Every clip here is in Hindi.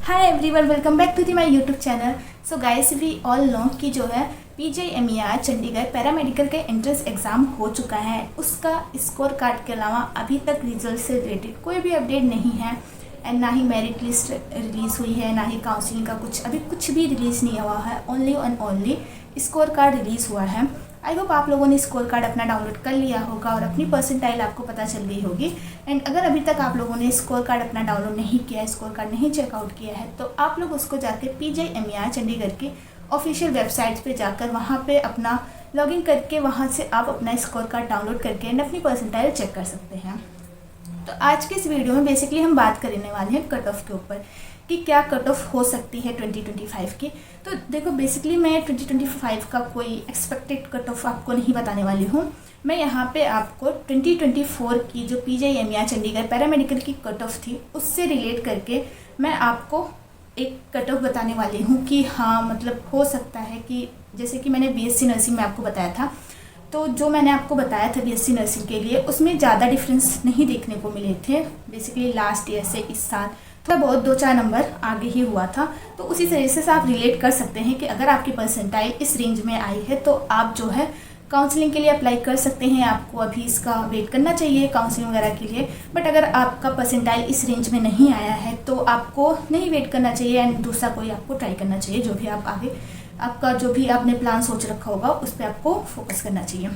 Hi everyone, welcome back to the my YouTube channel. So guys, we all know कि जो है PGIMER चंडीगढ़ पैरामेडिकल के एंट्रेंस एग्ज़ाम हो चुका है। उसका स्कोर कार्ड के अलावा अभी तक रिजल्ट से रिलेटेड कोई भी अपडेट नहीं है एंड ना ही मेरिट लिस्ट रिलीज़ हुई है, ना ही काउंसलिंग का अभी कुछ भी रिलीज़ नहीं हुआ है। Only and only score card release हुआ है। आई होप आप लोगों ने स्कोर कार्ड अपना डाउनलोड कर लिया होगा और अपनी परसेंटाइल आपको पता चल गई होगी। एंड अगर अभी तक आप लोगों ने स्कोर कार्ड अपना डाउनलोड नहीं किया है, स्कोर कार्ड नहीं चेकआउट किया है, तो आप लोग उसको जाके PGIMER चंडीगढ़ की ऑफिशियल वेबसाइट पे जाकर वहाँ पे अपना लॉगिन करके वहाँ से आप अपना स्कोर कार्ड डाउनलोड करके एंड अपनी परसेंटाइल चेक कर सकते हैं। तो आज के इस वीडियो में बेसिकली हम बात करने वाले हैं कट ऑफ के ऊपर कि क्या कट ऑफ हो सकती है 2025 की। तो देखो, बेसिकली मैं 2025 का कोई एक्सपेक्टेड कट ऑफ आपको नहीं बताने वाली हूँ। मैं यहाँ पे आपको 2024 की जो PGIMER चंडीगढ़ पैरामेडिकल की कट ऑफ थी उससे रिलेट करके मैं आपको एक कट ऑफ बताने वाली हूँ कि हाँ, मतलब हो सकता है कि जैसे कि मैंने BSc नर्सिंग में आपको बताया था, तो जो मैंने आपको बताया था BSc नर्सिंग के लिए उसमें ज़्यादा डिफरेंस नहीं देखने को मिले थे। बेसिकली लास्ट ईयर से इस साल थोड़ा बहुत 2-4 नंबर आगे ही हुआ था। तो उसी तरीके से आप रिलेट कर सकते हैं कि अगर आपकी परसेंटाइल इस रेंज में आई है तो आप जो है काउंसलिंग के लिए अप्लाई कर सकते हैं। आपको अभी इसका वेट करना चाहिए काउंसलिंग वगैरह के लिए। बट अगर आपका परसेंटाइल इस रेंज में नहीं आया है तो आपको नहीं वेट करना चाहिए एंड दूसरा कोई आपको ट्राई करना चाहिए। जो भी आप आगे आपका जो भी आपने प्लान सोच रखा होगा उस पर आपको फोकस करना चाहिए,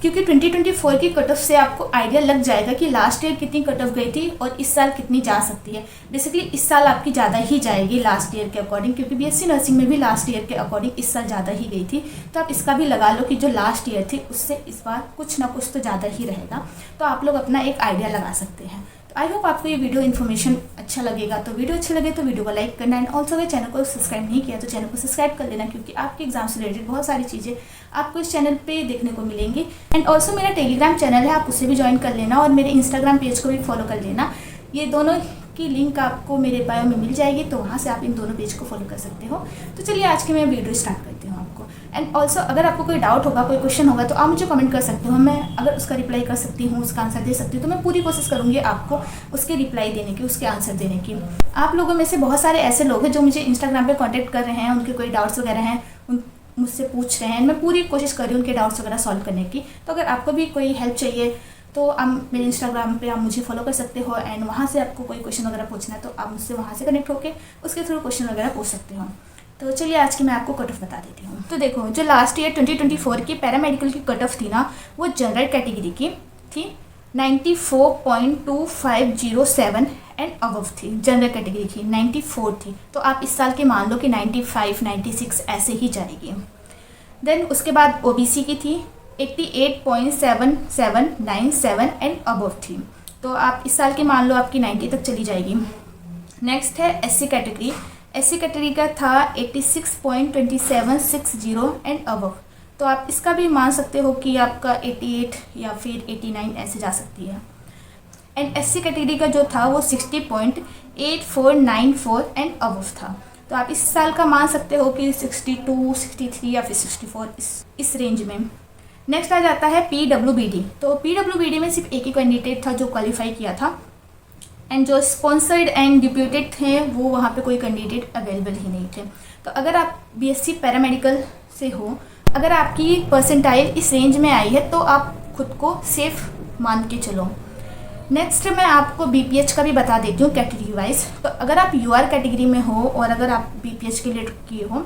क्योंकि 2024 की कट ऑफ से आपको आइडिया लग जाएगा कि लास्ट ईयर कितनी कट ऑफ गई थी और इस साल कितनी जा सकती है। बेसिकली इस साल आपकी ज़्यादा ही जाएगी लास्ट ईयर के अकॉर्डिंग, क्योंकि BSc नर्सिंग में भी लास्ट ईयर के अकॉर्डिंग इस साल ज़्यादा ही गई थी। तो आप इसका भी लगा लो कि जो लास्ट ईयर थी उससे इस बार कुछ ना कुछ तो ज़्यादा ही रहेगा। तो आप लोग अपना एक आइडिया लगा सकते हैं। आई होप आपको ये वीडियो इन्फॉर्मेशन अच्छा लगेगा। तो वीडियो अच्छे लगे तो वीडियो को लाइक करना एंड ऑल्सो अगर चैनल को सब्सक्राइब नहीं किया तो चैनल को सब्सक्राइब कर लेना, क्योंकि आपके एग्जाम से रिलेटेड बहुत सारी चीज़ें आपको इस चैनल पे देखने को मिलेंगी। एंड ऑल्सो मेरा टेलीग्राम चैनल है, आप उसे भी ज्वाइन कर लेना और मेरे इंस्टाग्राम पेज को भी फॉलो कर लेना। ये दोनों की लिंक आपको मेरे बायो में मिल जाएगी, तो वहाँ से आप इन दोनों पेज को फॉलो कर सकते हो। तो चलिए आज की मैं वीडियो स्टार्ट करती हूँ आपको। एंड ऑल्सो अगर आपको कोई डाउट होगा, कोई क्वेश्चन होगा तो आप मुझे कमेंट कर सकते हो। मैं अगर उसका रिप्लाई कर सकती हूँ, उसका आंसर दे सकती हूँ, तो मैं पूरी कोशिश करूँगी आपको उसके रिप्लाई देने की, उसके आंसर देने की। आप लोगों में से बहुत सारे ऐसे लोग हैं जो मुझे इंस्टाग्राम पे कांटेक्ट कर रहे हैं, उनके कोई डाउट्स वगैरह हैं, मुझसे पूछ रहे हैं। मैं पूरी कोशिश कर रही हूँ उनके डाउट्स वगैरह सॉल्व करने की। तो अगर आपको भी कोई हेल्प चाहिए तो आप मेरे इंस्टाग्राम पे आप मुझे फॉलो कर सकते हो एंड वहाँ से आपको कोई क्वेश्चन वगैरह पूछना है तो आप मुझसे वहाँ से कनेक्ट होकर उसके थ्रू क्वेश्चन वगैरह पूछ सकते हो। तो चलिए आज की मैं आपको कट ऑफ बता देती हूँ। तो देखो, जो लास्ट ईयर 2024 की पैरामेडिकल की कट ऑफ थी ना, वो जनरल कैटेगरी की थी 94.2507 एंड अबव थी। जनरल कैटेगरी की 94 थी, तो आप इस साल के मान लो कि 95, 96 ऐसे ही जाएगी। देन उसके बाद OBC की थी 88.7797 एंड अबव थी, तो आप इस साल के मान लो आपकी 90 तक चली जाएगी। नेक्स्ट है SC कैटेगरी। SC कैटेगरी का था 86.2760 एंड अबव, तो आप इसका भी मान सकते हो कि आपका 88 या फिर 89 ऐसे जा सकती है। एंड SC कैटेगरी का जो था वो 60.8494 एंड अबव था, तो आप इस साल का मान सकते हो कि 62, 63 या फिर 64 इस रेंज में। नेक्स्ट आ जाता है PWBD। तो PWBD में सिर्फ एक ही कैंडिडेट था जो क्वालिफाई किया था एंड जो स्पॉन्सर्ड एंड डिप्यूटेड थे वो वहाँ पे कोई कैंडिडेट अवेलेबल ही नहीं थे। तो अगर आप BSc पैरामेडिकल से हो, अगर आपकी परसेंटाइल इस रेंज में आई है तो आप खुद को सेफ मान के चलो। नेक्स्ट मैं आपको BPH का भी बता देती हूँ कैटेगरी वाइज। तो अगर आप UR कैटेगरी में हो और अगर आप BPH के लिए किए हो,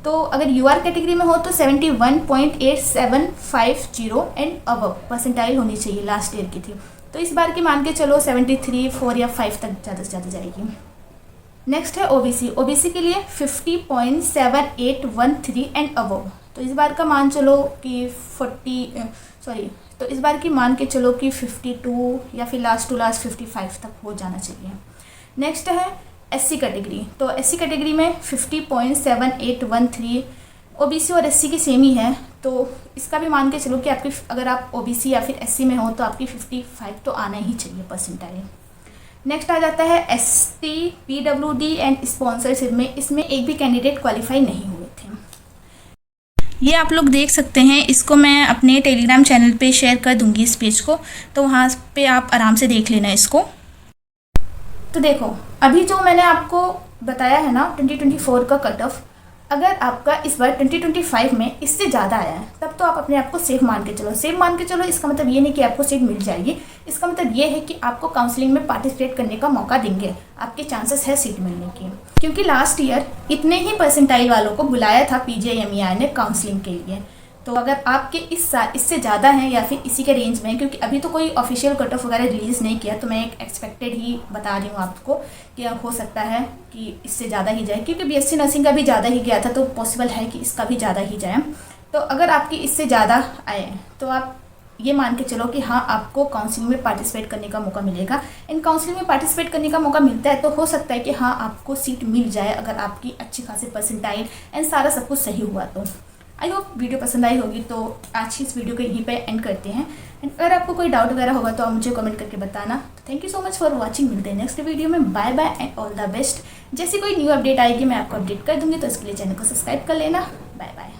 तो अगर UR कैटेगरी में हो तो 71.8750 एंड अबव परसेंटाइल होनी चाहिए, लास्ट ईयर की थी। तो इस बार की मान के चलो 73, 4 या 5 तक ज़्यादा से ज़्यादा जाएगी। नेक्स्ट है OBC के लिए 50.7813 एंड अबव, तो इस बार का मान चलो कि 52 या फिर लास्ट टू लास्ट 55 तक हो जाना चाहिए। नेक्स्ट है SC कैटेगरी। तो SC कैटेगरी में 50.7813, OBC और SC की सेम ही है, तो इसका भी मान के चलो कि आपकी अगर आप OBC या फिर SC में हो तो आपकी 55 तो आना ही चाहिए परसेंटाइल। नेक्स्ट आ जाता है ST, PWD एंड स्पॉन्सरशिप में। इसमें एक भी कैंडिडेट क्वालिफाई नहीं हुए थे। ये आप लोग देख सकते हैं, इसको मैं अपने टेलीग्राम चैनल पे शेयर कर दूंगी इस पेज को, तो वहाँ पे आप आराम से देख लेना इसको। तो देखो, अभी जो मैंने आपको बताया है ना 2024 का कट ऑफ, अगर आपका इस बार 2025 में इससे ज़्यादा आया है तब तो आप अपने आप को सेफ मान के चलो। सेफ मान के चलो इसका मतलब ये नहीं कि आपको सीट मिल जाएगी, इसका मतलब ये है कि आपको काउंसलिंग में पार्टिसिपेट करने का मौका देंगे, आपके चांसेस है सीट मिलने की। क्योंकि लास्ट ईयर इतने ही परसेंटाइल वालों को बुलाया था PGI-MEI ने काउंसलिंग के लिए। तो अगर आपके इस साल इससे ज़्यादा हैं या फिर इसी के रेंज में, क्योंकि अभी तो कोई ऑफिशियल कट ऑफ वगैरह रिलीज़ नहीं किया, तो मैं एक एक्सपेक्टेड ही बता रही हूँ आपको कि हो सकता है कि इससे ज़्यादा ही जाए, क्योंकि BSc नर्सिंग का भी ज़्यादा ही गया था, तो पॉसिबल है कि इसका भी ज़्यादा ही जाए। तो अगर आपकी इससे ज़्यादा आए तो आप ये मान के चलो कि हाँ आपको काउंसलिंग में पार्टिसिपेट करने का मौका मिलेगा। इन काउंसलिंग में पार्टिसिपेट करने का मौका मिलता है तो हो सकता है कि हाँ आपको सीट मिल जाए, अगर आपकी अच्छी खासी परसेंटाइल एंड सारा सब कुछ सही हुआ तो। आई होप वीडियो पसंद आई होगी, तो आज की इस वीडियो को यहीं पे एंड करते हैं। एंड अगर आपको कोई डाउट वगैरह होगा तो आप मुझे कमेंट करके बताना। तो thank you so much for watching, मिलते हैं नेक्स्ट वीडियो में। Bye bye and all the best. जैसी कोई न्यू अपडेट आएगी मैं आपको अपडेट कर दूँगी, तो इसके लिए चैनल को सब्सक्राइब कर लेना। Bye bye.